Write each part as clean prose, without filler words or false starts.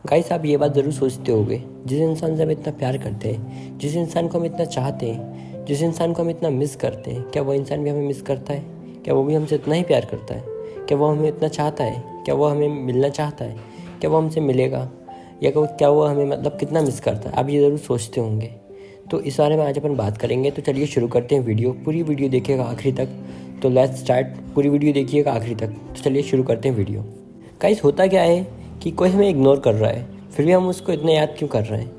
Guys, आप ये बात ज़रूर सोचते होंगे, जिस इंसान से हम इतना प्यार करते हैं, जिस इंसान को हम इतना चाहते हैं, जिस इंसान को हम इतना मिस करते हैं, क्या वो इंसान भी हमें मिस करता है? क्या वो भी हमसे इतना ही प्यार करता है? क्या वो हमें इतना चाहता है? क्या वो हमें मिलना चाहता है? क्या वो हमसे मिलेगा? या क्या वो हमें मतलब कितना मिस करता है? आप ये ज़रूर सोचते होंगे। तो इस बारे में आज अपन बात करेंगे। तो चलिए शुरू करते हैं वीडियो। पूरी वीडियो देखिएगा आखिरी तक। तो लेट्स स्टार्ट। पूरी वीडियो देखिएगा आखिरी तक। तो चलिए शुरू करते हैं वीडियो। गाइस, होता क्या है कि कोई हमें इग्नोर कर रहा है, फिर भी हम उसको इतना याद क्यों कर रहे हैं?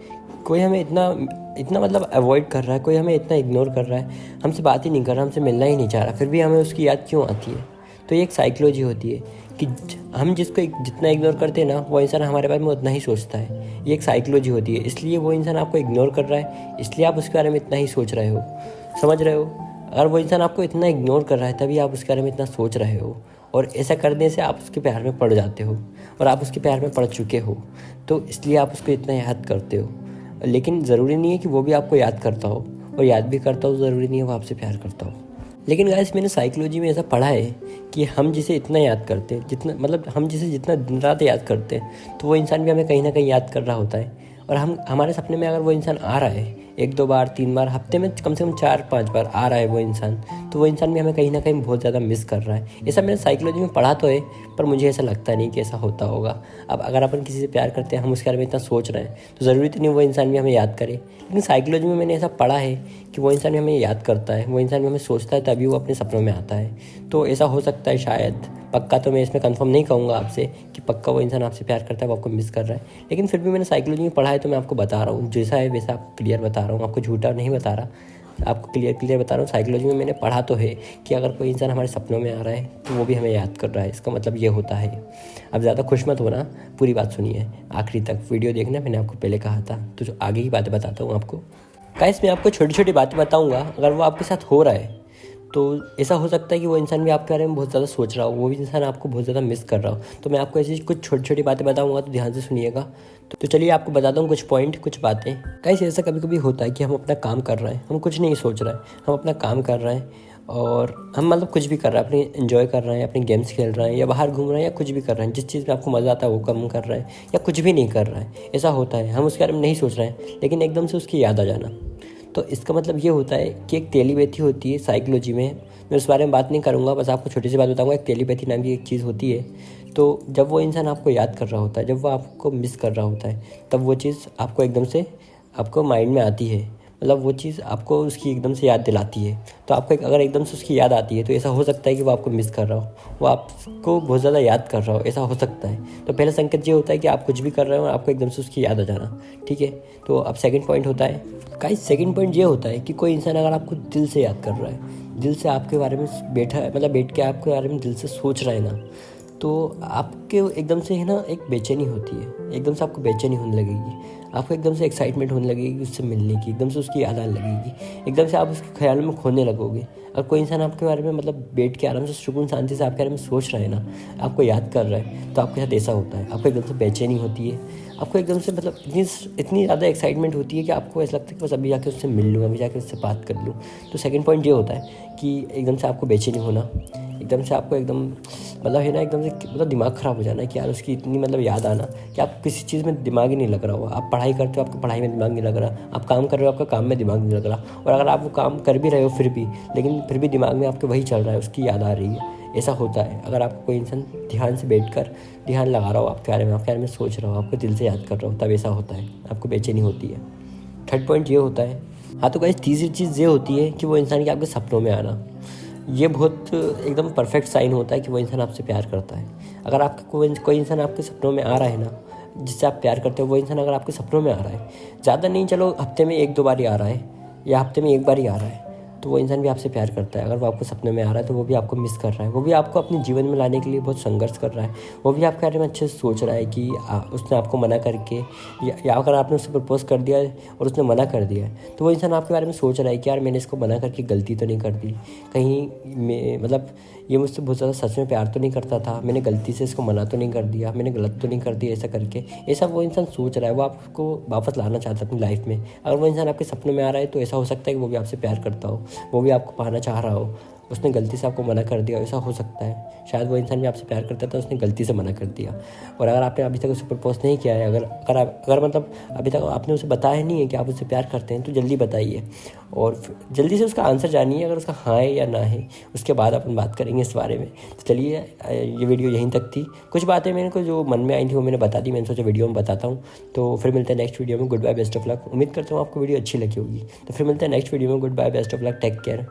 कोई हमें इतना इतना मतलब अवॉइड कर रहा है, कोई हमें इतना इग्नोर कर रहा है, हमसे बात ही नहीं कर रहा, हमसे मिलना ही नहीं चाह रहा, फिर भी हमें उसकी याद क्यों आती है? तो ये एक साइकोलॉजी होती है कि हम जिसको जितना इग्नोर करते हैं ना, वो इंसान हमारे बारे में उतना ही सोचता है। ये एक साइकोलॉजी होती है। इसलिए वो इंसान आपको इग्नोर कर रहा है, इसलिए आप उसके बारे में इतना ही सोच रहे हो। समझ रहे हो? अगर वो इंसान आपको इतना इग्नोर कर रहा है, तभी आप उसके बारे में इतना सोच रहे हो। और ऐसा करने से आप उसके प्यार में पड़ जाते हो, और आप उसके प्यार में पड़ चुके हो, तो इसलिए आप उसको इतना याद करते हो। लेकिन ज़रूरी नहीं है कि वो भी आपको याद करता हो, और याद भी करता हो ज़रूरी नहीं है वो आपसे प्यार करता हो। लेकिन गाइस, मैंने साइकोलॉजी में ऐसा पढ़ा है कि हम जिसे इतना याद करते हैं, जितना मतलब हम जिसे जितना दिन रात याद करते हैं, तो वो इंसान भी हमें कहीं ना कहीं याद कर रहा होता है। और हम हमारे सपने में अगर वो इंसान आ रहा है, 1-2 बार 3 बार, हफ्ते में कम से कम 4-5 बार आ रहा है वो इंसान, तो वो इंसान भी हमें कहीं ना कहीं बहुत ज़्यादा मिस कर रहा है। ऐसा मैंने साइकोलॉजी में पढ़ा तो है, पर मुझे ऐसा लगता नहीं कि ऐसा होता होगा। अब अगर अपन किसी से प्यार करते हैं, हम उसके बारे में इतना सोच रहे हैं, तो ज़रूरी तो नहीं वो इंसान भी हमें याद करे। लेकिन साइकोलॉजी में मैंने ऐसा पढ़ा है कि वो इंसान भी हमें याद करता है, वो इंसान भी हमें सोचता है, तभी वो अपने सपनों में आता है। तो ऐसा हो सकता है शायद, पक्का तो मैं इसमें कंफर्म नहीं कहूँगा आपसे कि पक्का वो इंसान आपसे प्यार करता है, वो आपको मिस कर रहा है। लेकिन फिर भी मैंने साइकोलॉजी में पढ़ा है, तो मैं आपको बता रहा हूँ। जैसा है वैसा आपको क्लियर बता रहा हूँ, आपको झूठा नहीं बता रहा, आपको क्लियर बता रहा हूँ। साइकोलॉजी में मैंने पढ़ा तो है कि अगर कोई इंसान हमारे सपनों में आ रहा है, तो वो भी हमें याद कर रहा है। इसका मतलब ये होता है। अब ज़्यादा खुश मत होना, पूरी बात सुनिए आखिरी तक, वीडियो देखना। मैंने आपको पहले कहा था, तो जो आगे की बातें बताता हूँ आपको। गाइस, मैं आपको छोटी छोटी बातें बताऊँगा। अगर वो आपके साथ हो रहा है, तो ऐसा हो सकता है कि वो इंसान भी आपके बारे में बहुत ज़्यादा सोच रहा हो, वो भी इंसान आपको बहुत ज़्यादा मिस कर रहा हो। तो मैं आपको ऐसी कुछ छोटी छोटी बातें बताऊंगा, तो ध्यान से सुनिएगा। तो चलिए आपको बताता हूँ कुछ पॉइंट, कुछ बातें। गाइस, ऐसा कभी कभी होता है कि हम अपना काम कर रहे हैं, हम कुछ नहीं सोच रहे हैं, हम अपना काम कर रहे हैं, और हम मतलब कुछ भी कर रहे हैं, अपनी एंजॉय कर रहे हैं, अपने गेम्स खेल रहे हैं, या बाहर घूम रहे हैं, या कुछ भी कर रहे हैं। जिस चीज़ में आपको मज़ा आता है वो काम कर रहे हैं, या कुछ भी नहीं कर रहे हैं। ऐसा होता है, हम उसके बारे में नहीं सोच रहे हैं, लेकिन एकदम से उसकी याद आ जाना। तो इसका मतलब ये होता है कि एक टेलीपैथी होती है साइकोलॉजी में। मैं उस बारे में बात नहीं करूँगा, बस आपको छोटी सी बात बताऊँगा। एक टेलीपैथी नाम की एक चीज़ होती है। तो जब वो इंसान आपको याद कर रहा होता है, जब वो आपको मिस कर रहा होता है, तब वो चीज़ आपको एकदम से आपको माइंड में आती है। मतलब वो चीज़ आपको उसकी एकदम से याद दिलाती है। तो आपको अगर एकदम से उसकी याद आती है, तो ऐसा हो सकता है कि वो आपको मिस कर रहा हो, वो आपको बहुत ज़्यादा याद कर रहा हो, ऐसा हो सकता है। तो पहला संकेत ये होता है कि आप कुछ भी कर रहे हो और आपको एकदम से उसकी याद आ जाना। ठीक है। तो अब सेकंड पॉइंट होता है, गाइस, सेकंड पॉइंट ये होता है कि कोई इंसान अगर आपको दिल से याद कर रहा है, दिल से आपके बारे में बैठा है, मतलब बैठ के आपके बारे में दिल से सोच रहा है ना, तो आपके एकदम से है ना एक बेचैनी होती है, एकदम से आपको बेचैनी होने लगेगी, आपको एकदम से एक्साइटमेंट होने लगेगी उससे मिलने की, एकदम से उसकी याद आने लगेगी, एकदम से आप उसके ख्यालों में खोने लगोगे। अगर कोई इंसान आपके बारे में मतलब बैठ के आराम से सुकून शांति से आपके बारे में सोच रहा है ना, आपको याद कर रहा है, तो आपके साथ ऐसा होता है। आपको एकदम से बेचैनी होती है, आपको एकदम से मतलब इतनी ज़्यादा एक्साइटमेंट होती है कि आपको ऐसा लगता है कि बस अभी जाके उससे मिल लूँ, अभी जाके उससे बात कर लूँ। तो सेकंड पॉइंट ये होता है कि एकदम से आपको बेचैनी होना, एकदम से आपको एकदम मतलब है ना, एकदम से मतलब दिमाग ख़राब हो जाना कि यार उसकी इतनी मतलब याद आना कि आप किसी चीज़ में दिमाग ही नहीं लग रहा हो। आप पढ़ाई करते हो, आपका पढ़ाई में दिमाग नहीं लग रहा, आप काम कर रहे हो, आपका काम में दिमाग नहीं लग रहा, और अगर आप वो काम कर भी रहे हो फिर भी, लेकिन फिर भी दिमाग में आपके वही चल रहा है, उसकी याद आ रही है। ऐसा होता है अगर आपको कोई इंसान ध्यान से बैठकर ध्यान लगा रहा हो आपके बारे में, आपके बारे में सोच रहा हो, आपको दिल से याद कर रहा हो, तब ऐसा होता है, आपको बेचैनी होती है। थर्ड पॉइंट ये होता है, हाँ तो गाइस, तीसरी चीज़ ये होती है कि वो इंसान के आपके सपनों में आना। ये बहुत एकदम परफेक्ट साइन होता है कि वो इंसान आपसे प्यार करता है। अगर आपका कोई इंसान आपके सपनों में आ रहा है ना, जिससे आप प्यार करते हो, वो इंसान अगर आपके सपनों में आ रहा है, ज़्यादा नहीं, चलो हफ्ते में 1-2 बार ही आ रहा है, या हफ्ते में 1 बार ही आ रहा है, तो वो इंसान भी आपसे प्यार करता है। अगर वो आपको सपने में आ रहा है, तो वो भी आपको मिस कर रहा है, वो भी आपको अपने जीवन में लाने के लिए बहुत संघर्ष कर रहा है, वो भी आपके बारे में अच्छे से सोच रहा है कि उसने आपको मना करके, या अगर आपने उससे प्रपोज कर दिया और उसने मना कर दिया है, तो वो इंसान आपके बारे में सोच रहा है कि यार मैंने इसको मना करके गलती तो नहीं कर दी, कहीं मतलब ये मुझसे बहुत ज़्यादा सच में प्यार तो नहीं करता था, मैंने गलती से इसको मना तो नहीं कर दिया, मैंने गलत तो नहीं कर दिया ऐसा करके। ऐसा वो इंसान सोच रहा है, वो आपको वापस लाना चाहता है अपनी लाइफ में। अगर वो इंसान आपके सपनों में आ रहा है, तो ऐसा हो सकता है कि वो भी आपसे प्यार करता हो, वो भी आपको पाना चाह रहा हो, उसने गलती से आपको मना कर दिया, ऐसा हो सकता है। शायद वो इंसान भी आपसे प्यार करता था, उसने गलती से मना कर दिया। और अगर आपने अभी तक उसे प्रपोज नहीं किया है, अगर मतलब अभी तक आपने उसे बताया नहीं है कि आप उससे प्यार करते हैं, तो जल्दी बताइए और जल्दी से उसका आंसर जानिए। अगर उसका हाँ है या ना है, उसके बाद अपन बात करेंगे इस बारे में। तो चलिए, ये वीडियो यहीं तक थी। कुछ बातें मेरे को जो मन में आई थी वो मैंने बता दी, मैंने सोचा वीडियो में बताता हूँ। तो फिर मिलते हैं नेक्स्ट वीडियो में। Goodbye, best of luck. उम्मीद करता हूँ आपको वीडियो अच्छी लगी होगी। तो फिर मिलते हैं नेक्स्ट वीडियो में। Goodbye, best of luck, take care.